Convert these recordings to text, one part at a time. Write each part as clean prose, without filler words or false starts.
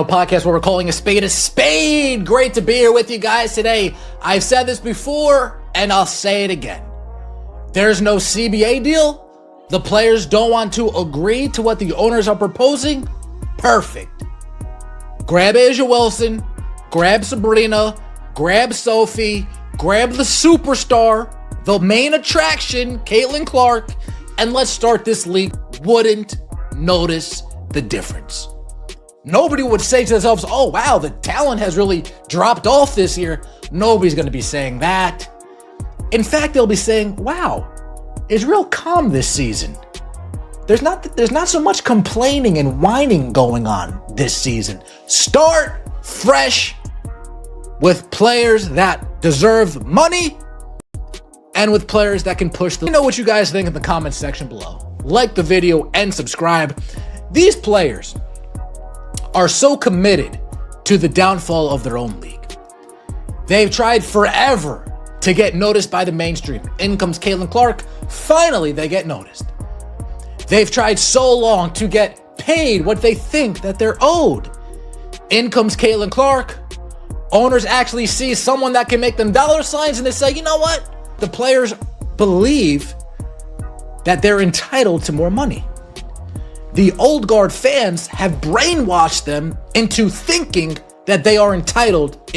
Podcast where we're calling a spade a spade. Great to be here with you guys today. I've said this before and I'll say it again. There's no CBA deal. The players don't want to agree to what the owners are proposing. Perfect. Grab Asia Wilson, grab Sabrina, grab Sophie, grab the superstar, the main attraction, Caitlin Clark, and let's start this league. Wouldn't notice the difference. Nobody would say to themselves, oh wow, the talent has really dropped off this year. Nobody's going to be saying that. In fact, they'll be saying, wow, it's real calm this season. There's not so much complaining and whining going on this season. Start fresh with players that deserve money and with players that can push the... Let me know what you guys think in the comments section below. Like the video and subscribe. These players are so committed to the downfall of their own league. They've tried forever to get noticed by the mainstream. In comes Caitlin Clark. Finally, they get noticed. They've tried so long to get paid what they think that they're owed. In comes Caitlin Clark. Owners actually see someone that can make them dollar signs and they say, you know what? The players believe that they're entitled to more money. The old guard fans have brainwashed them into thinking that they are entitled.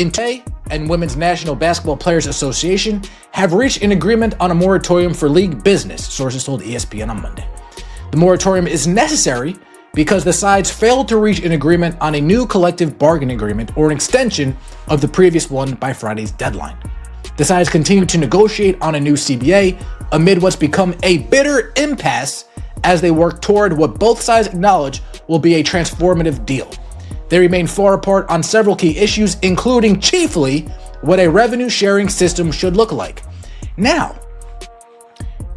And Women's National Basketball Players Association have reached an agreement on a moratorium for league business, sources told ESPN on Monday. The moratorium is necessary because the sides failed to reach an agreement on a new collective bargaining agreement or an extension of the previous one by Friday's deadline. The sides continue to negotiate on a new CBA amid what's become a bitter impasse as they work toward what both sides acknowledge will be a transformative deal. They remain far apart on several key issues, including chiefly what a revenue sharing system should look like. Now,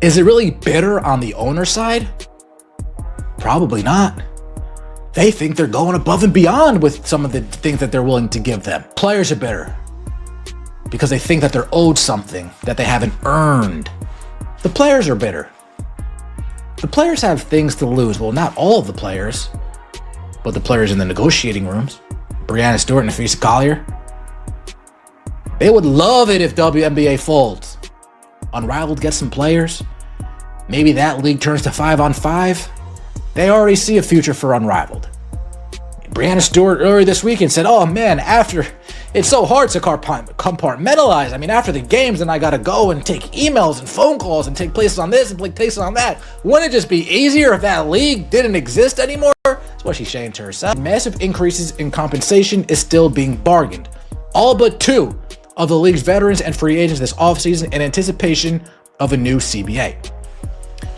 is it really bitter on the owner side? Probably not. They think they're going above and beyond with some of the things that they're willing to give them. Players are bitter because they think that they're owed something that they haven't earned. The players are bitter. The players have things to lose. Well, not all of the players, but the players in the negotiating rooms. Brianna Stewart and Nafisa Collier. They would love it if WNBA folds. Unrivaled gets some players. Maybe that league turns to 5-on-5. They already see a future for Unrivaled. Brianna Stewart earlier this weekend said, oh man, it's so hard to compartmentalize. I mean, after the games, then I got to go and take emails and phone calls and take places on this and take places on that. Wouldn't it just be easier if that league didn't exist anymore? That's what she's saying to herself. Massive increases in compensation is still being bargained. All but two of the league's veterans and free agents this offseason in anticipation of a new CBA.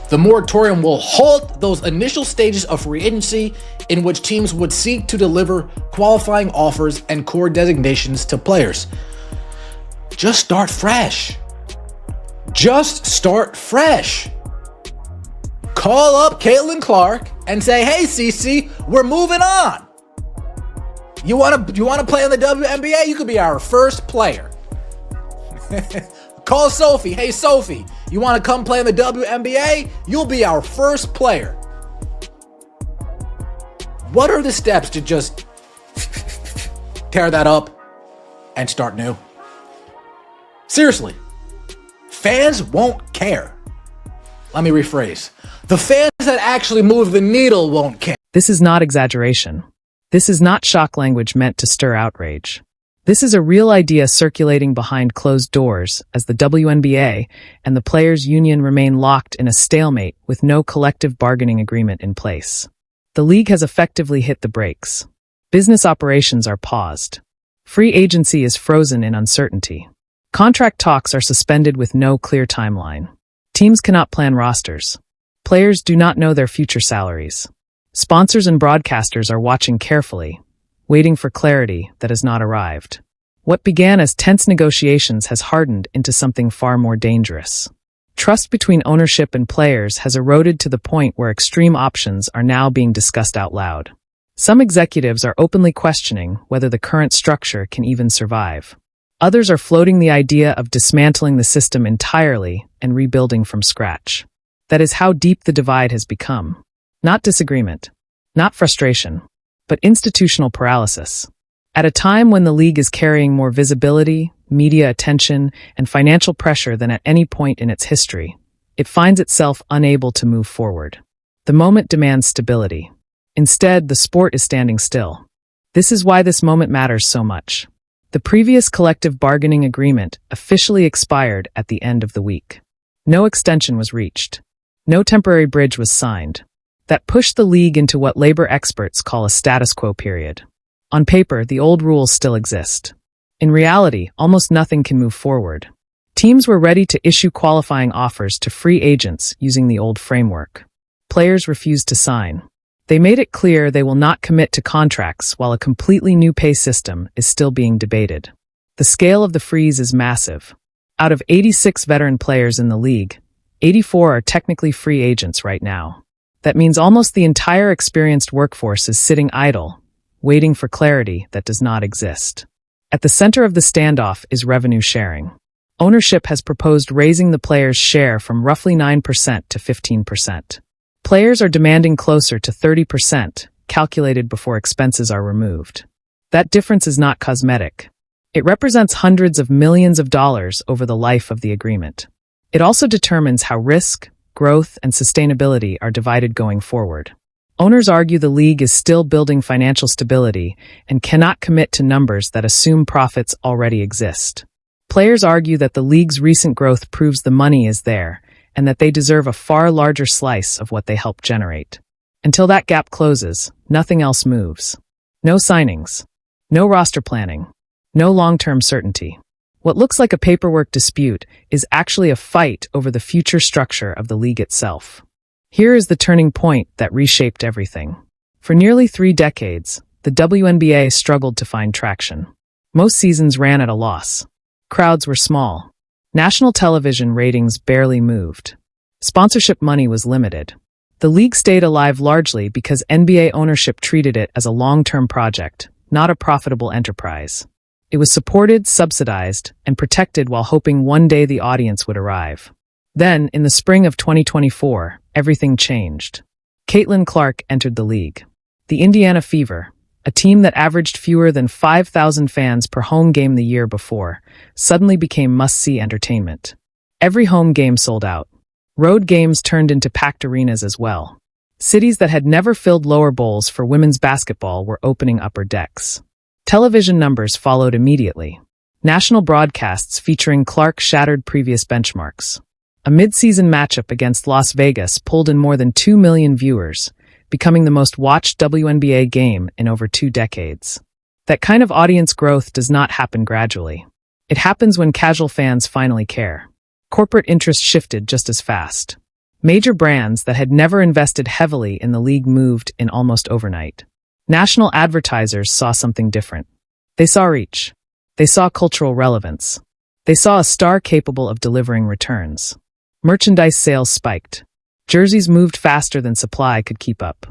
The moratorium will halt those initial stages of free agency in which teams would seek to deliver qualifying offers and core designations to players. Just start fresh. Just start fresh. Call up Caitlin Clark and say, hey, Cece, we're moving on. You want to play in the WNBA? You could be our first player. Call Sophie. Hey, Sophie, you want to come play in the WNBA? You'll be our first player. What are the steps to just tear that up and start new? Seriously, fans won't care. Let me rephrase. The fans that actually move the needle won't care. This is not exaggeration. This is not shock language meant to stir outrage. This is a real idea circulating behind closed doors as the WNBA and the Players' Union remain locked in a stalemate with no collective bargaining agreement in place. The league has effectively hit the brakes. Business operations are paused. Free agency is frozen in uncertainty. Contract talks are suspended with no clear timeline. Teams cannot plan rosters. Players do not know their future salaries. Sponsors and broadcasters are watching carefully, waiting for clarity that has not arrived. What began as tense negotiations has hardened into something far more dangerous. Trust between ownership and players has eroded to the point where extreme options are now being discussed out loud. Some executives are openly questioning whether the current structure can even survive. Others are floating the idea of dismantling the system entirely and rebuilding from scratch. That is how deep the divide has become. Not disagreement, not frustration, but institutional paralysis. At a time when the league is carrying more visibility, media attention, and financial pressure than at any point in its history, it finds itself unable to move forward. The moment demands stability. Instead, the sport is standing still. This is why this moment matters so much. The previous collective bargaining agreement officially expired at the end of the week. No extension was reached. No temporary bridge was signed. That pushed the league into what labor experts call a status quo period. On paper, the old rules still exist. In reality, almost nothing can move forward. Teams were ready to issue qualifying offers to free agents using the old framework. Players refused to sign. They made it clear they will not commit to contracts while a completely new pay system is still being debated. The scale of the freeze is massive. Out of 86 veteran players in the league, 84 are technically free agents right now. That means almost the entire experienced workforce is sitting idle, waiting for clarity that does not exist. At the center of the standoff is revenue sharing. Ownership has proposed raising the players' share from roughly 9% to 15%. Players are demanding closer to 30%, calculated before expenses are removed. That difference is not cosmetic. It represents hundreds of millions of dollars over the life of the agreement. It also determines how risk, growth, and sustainability are divided going forward. Owners argue the league is still building financial stability and cannot commit to numbers that assume profits already exist. Players argue that the league's recent growth proves the money is there and that they deserve a far larger slice of what they help generate. Until that gap closes, nothing else moves. No signings. No roster planning. No long-term certainty. What looks like a paperwork dispute is actually a fight over the future structure of the league itself. Here is the turning point that reshaped everything. For nearly 3 decades, the WNBA struggled to find traction. Most seasons ran at a loss. Crowds were small. National television ratings barely moved. Sponsorship money was limited. The league stayed alive largely because NBA ownership treated it as a long-term project, not a profitable enterprise. It was supported, subsidized, and protected while hoping one day the audience would arrive. Then, in the spring of 2024, everything changed. Caitlin Clark entered the league. The Indiana Fever, a team that averaged fewer than 5,000 fans per home game the year before, suddenly became must-see entertainment. Every home game sold out. Road games turned into packed arenas as well. Cities that had never filled lower bowls for women's basketball were opening upper decks. Television numbers followed immediately. National broadcasts featuring Clark shattered previous benchmarks. A mid-season matchup against Las Vegas pulled in more than 2 million viewers, becoming the most watched WNBA game in over 2 decades. That kind of audience growth does not happen gradually. It happens when casual fans finally care. Corporate interest shifted just as fast. Major brands that had never invested heavily in the league moved in almost overnight. National advertisers saw something different. They saw reach. They saw cultural relevance. They saw a star capable of delivering returns. Merchandise sales spiked. Jerseys moved faster than supply could keep up.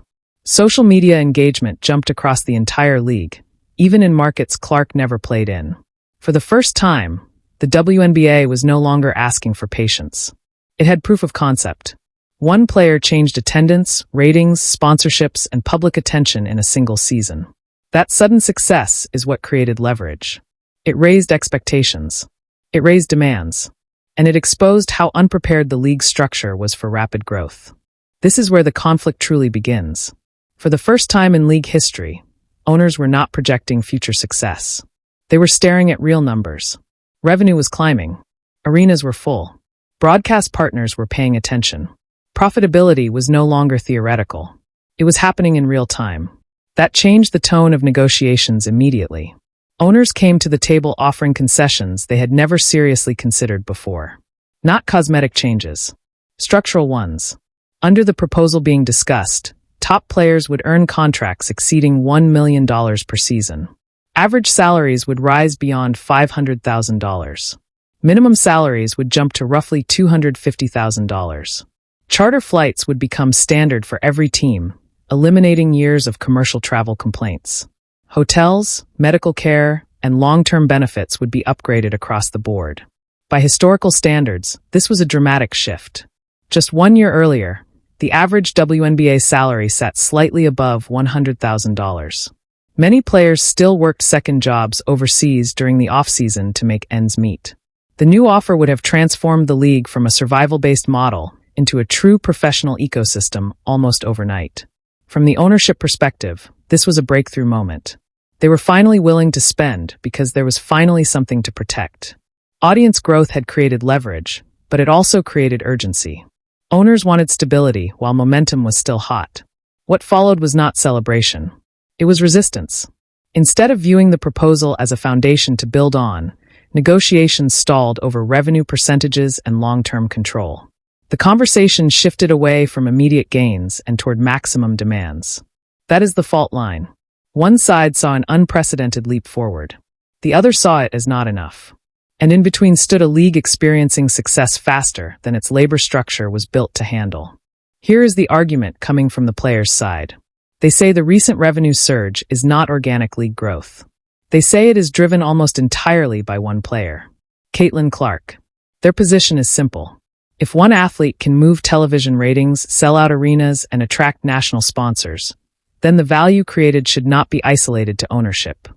Social media engagement jumped across the entire league, even in markets Clark never played in. For the first time, the WNBA was no longer asking for patience. It had proof of concept. One player changed attendance, ratings, sponsorships, and public attention in a single season. That sudden success is what created leverage. It raised expectations. It raised demands. And it exposed how unprepared the league's structure was for rapid growth. This is where the conflict truly begins. For the first time in league history, owners were not projecting future success. They were staring at real numbers. Revenue was climbing. Arenas were full. Broadcast partners were paying attention. Profitability was no longer theoretical. It was happening in real time. That changed the tone of negotiations immediately. Owners came to the table offering concessions they had never seriously considered before. Not cosmetic changes. Structural ones. Under the proposal being discussed, top players would earn contracts exceeding $1 million per season. Average salaries would rise beyond $500,000. Minimum salaries would jump to roughly $250,000. Charter flights would become standard for every team, eliminating years of commercial travel complaints. Hotels, medical care, and long-term benefits would be upgraded across the board. By historical standards, this was a dramatic shift. Just 1 year earlier, The average WNBA salary sat slightly above $100,000. Many players still worked second jobs overseas during the off-season to make ends meet. The new offer would have transformed the league from a survival-based model into a true professional ecosystem almost overnight. From the ownership perspective, this was a breakthrough moment. They were finally willing to spend because there was finally something to protect. Audience growth had created leverage, but it also created urgency. Owners wanted stability while momentum was still hot. What followed was not celebration. It was resistance. Instead of viewing the proposal as a foundation to build on, negotiations stalled over revenue percentages and long-term control. The conversation shifted away from immediate gains and toward maximum demands. That is the fault line. One side saw an unprecedented leap forward. The other saw it as not enough. And in between stood a league experiencing success faster than its labor structure was built to handle. Here is the argument coming from the players' side. They say the recent revenue surge is not organic league growth. They say it is driven almost entirely by one player, Caitlin Clark. Their position is simple. If one athlete can move television ratings, sell out arenas, and attract national sponsors, then the value created should not be isolated to ownership.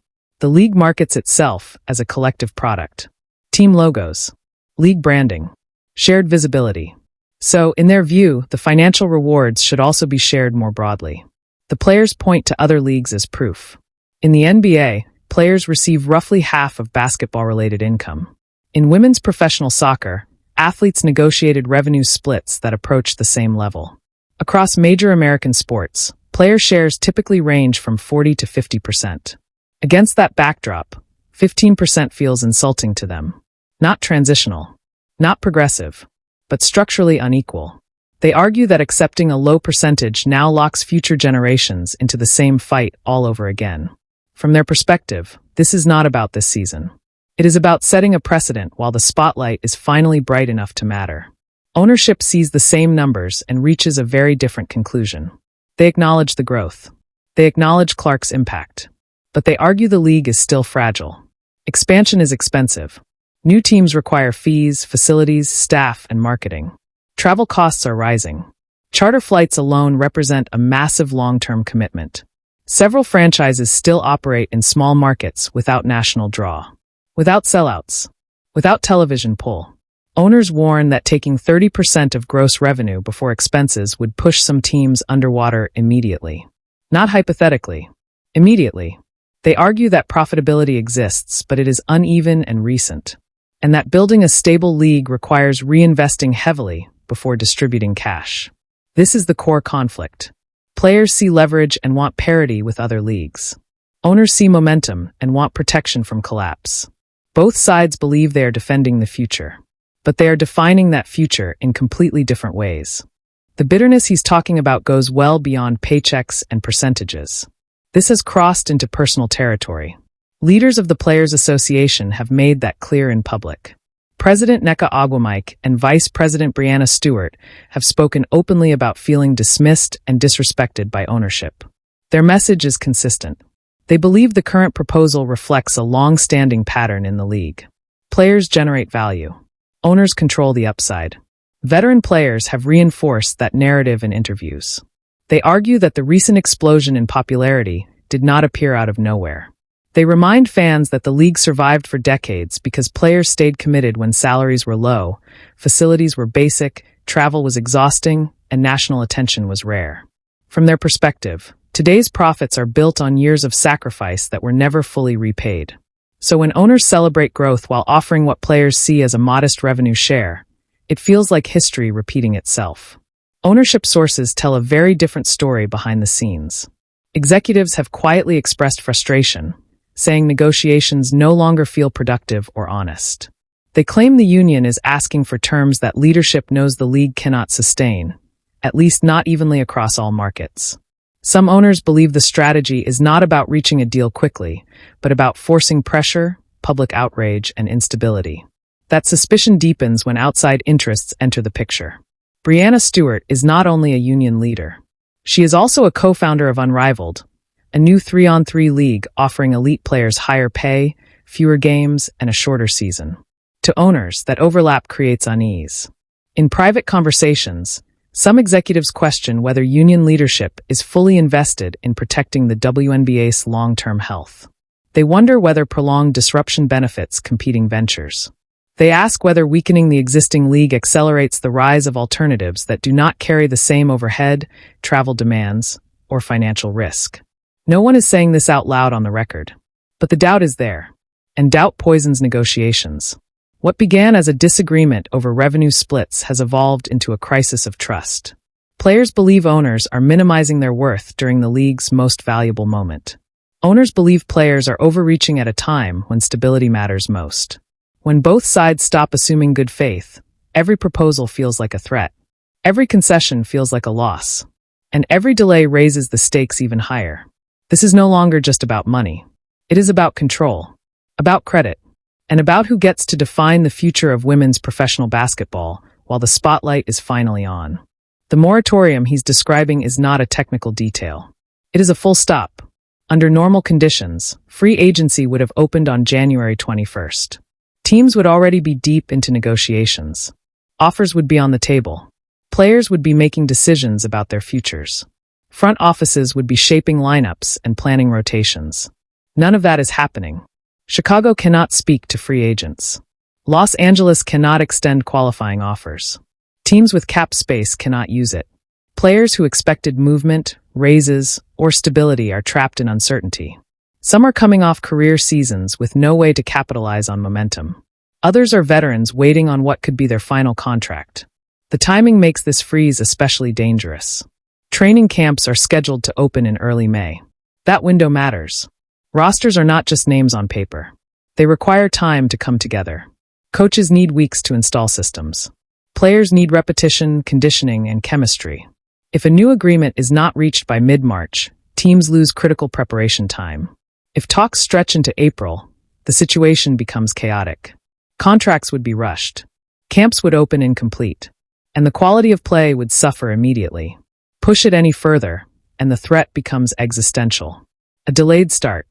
The league markets itself as a collective product. Team logos, league branding, shared visibility. So, in their view, the financial rewards should also be shared more broadly. The players point to other leagues as proof. In the NBA, players receive roughly half of basketball-related income. In women's professional soccer, athletes negotiated revenue splits that approach the same level. Across major American sports, player shares typically range from 40 to 50%. Against that backdrop, 15% feels insulting to them. Not transitional, not progressive, but structurally unequal. They argue that accepting a low percentage now locks future generations into the same fight all over again. From their perspective, this is not about this season. It is about setting a precedent while the spotlight is finally bright enough to matter. Ownership sees the same numbers and reaches a very different conclusion. They acknowledge the growth. They acknowledge Clark's impact. But they argue the league is still fragile. Expansion is expensive. New teams require fees, facilities, staff, and marketing. Travel costs are rising. Charter flights alone represent a massive long-term commitment. Several franchises still operate in small markets without national draw, without sellouts, without television pull. Owners warn that taking 30% of gross revenue before expenses would push some teams underwater immediately. Not hypothetically, immediately. They argue that profitability exists, but it is uneven and recent, and that building a stable league requires reinvesting heavily before distributing cash. This is the core conflict. Players see leverage and want parity with other leagues. Owners see momentum and want protection from collapse. Both sides believe they are defending the future, but they are defining that future in completely different ways. The bitterness he's talking about goes well beyond paychecks and percentages. This has crossed into personal territory. Leaders of the Players Association have made that clear in public. President Nneka Agwamike and Vice President Breanna Stewart have spoken openly about feeling dismissed and disrespected by ownership. Their message is consistent. They believe the current proposal reflects a long-standing pattern in the league. Players generate value. Owners control the upside. Veteran players have reinforced that narrative in interviews. They argue that the recent explosion in popularity did not appear out of nowhere. They remind fans that the league survived for decades because players stayed committed when salaries were low, facilities were basic, travel was exhausting, and national attention was rare. From their perspective, today's profits are built on years of sacrifice that were never fully repaid. So when owners celebrate growth while offering what players see as a modest revenue share, it feels like history repeating itself. Ownership sources tell a very different story behind the scenes. Executives have quietly expressed frustration, saying negotiations no longer feel productive or honest. They claim the union is asking for terms that leadership knows the league cannot sustain, at least not evenly across all markets. Some owners believe the strategy is not about reaching a deal quickly, but about forcing pressure, public outrage, and instability. That suspicion deepens when outside interests enter the picture. Breanna Stewart is not only a union leader. She is also a co-founder of Unrivaled, a new 3-on-3 league offering elite players higher pay, fewer games, and a shorter season. To owners, that overlap creates unease. In private conversations, Some executives question whether union leadership is fully invested in protecting the WNBA's long-term health. They wonder whether prolonged disruption benefits competing ventures. They ask whether weakening the existing league accelerates the rise of alternatives that do not carry the same overhead, travel demands, or financial risk. No one is saying this out loud on the record. But the doubt is there. And doubt poisons negotiations. What began as a disagreement over revenue splits has evolved into a crisis of trust. Players believe owners are minimizing their worth during the league's most valuable moment. Owners believe players are overreaching at a time when stability matters most. When both sides stop assuming good faith, every proposal feels like a threat. Every concession feels like a loss. And every delay raises the stakes even higher. This is no longer just about money. It is about control, about credit, and about who gets to define the future of women's professional basketball while the spotlight is finally on. The moratorium he's describing is not a technical detail. It is a full stop. Under normal conditions, free agency would have opened on January 21st. Teams would already be deep into negotiations. Offers would be on the table. Players would be making decisions about their futures. Front offices would be shaping lineups and planning rotations. None of that is happening. Chicago cannot speak to free agents. Los Angeles cannot extend qualifying offers. Teams with cap space cannot use it. Players who expected movement, raises, or stability are trapped in uncertainty. Some are coming off career seasons with no way to capitalize on momentum. Others are veterans waiting on what could be their final contract. The timing makes this freeze especially dangerous. Training camps are scheduled to open in early May. That window matters. Rosters are not just names on paper. They require time to come together. Coaches need weeks to install systems. Players need repetition, conditioning, and chemistry. If a new agreement is not reached by mid-March, teams lose critical preparation time. If talks stretch into April, the situation becomes chaotic. Contracts would be rushed. Camps would open incomplete. And the quality of play would suffer immediately. Push it any further, and the threat becomes existential. A delayed start,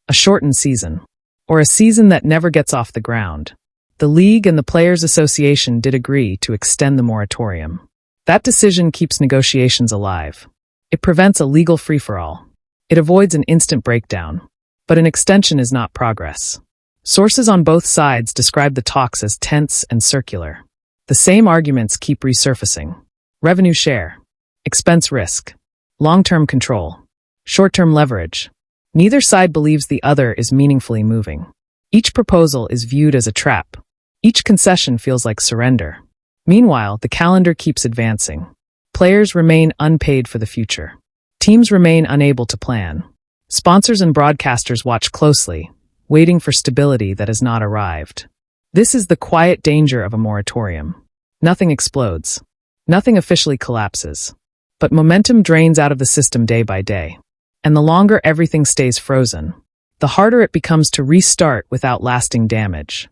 a shortened season, or a season that never gets off the ground. The league and the Players Association did agree to extend the moratorium. That decision keeps negotiations alive. It prevents a legal free-for-all. It avoids an instant breakdown. But an extension is not progress. Sources on both sides describe the talks as tense and circular. The same arguments keep resurfacing. Revenue share, expense risk, long-term control, short-term leverage. Neither side believes the other is meaningfully moving. Each proposal is viewed as a trap. Each concession feels like surrender. Meanwhile, the calendar keeps advancing. Players remain unpaid for the future. Teams remain unable to plan. Sponsors and broadcasters watch closely, waiting for stability that has not arrived. This is the quiet danger of a moratorium. Nothing explodes. Nothing officially collapses. But momentum drains out of the system day by day. And the longer everything stays frozen, the harder it becomes to restart without lasting damage.